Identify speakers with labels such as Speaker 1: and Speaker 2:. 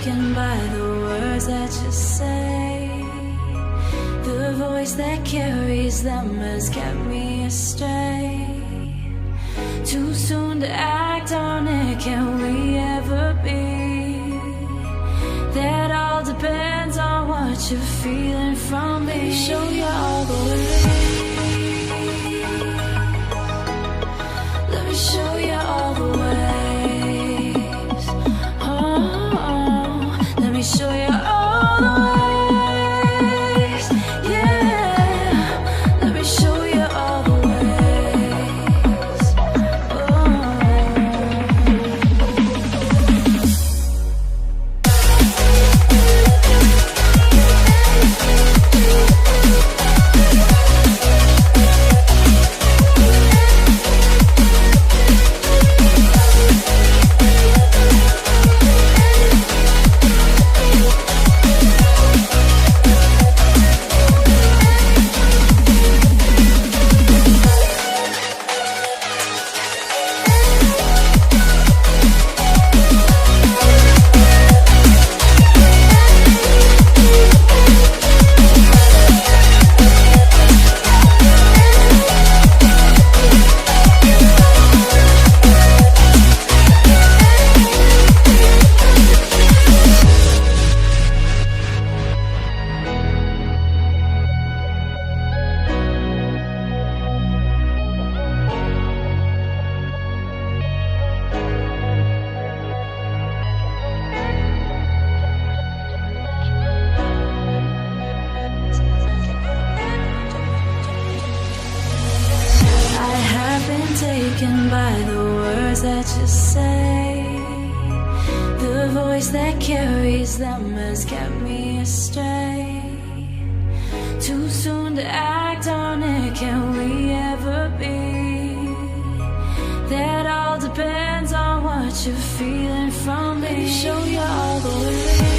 Speaker 1: taken by the words that you say. The voice that carries them has kept me astray. Too soon to act on it, can we ever be? That all depends on what you're feeling from me. Let me show you all the way. Let me show you all the ways. Oh, let me show you all the ways. Yeah, let me show you all the ways. Taken by the words that you say. The voice that carries them has kept me astray. Too soon to act on it, can we ever be? That all depends on what you're feeling from me. Let me show you all the way.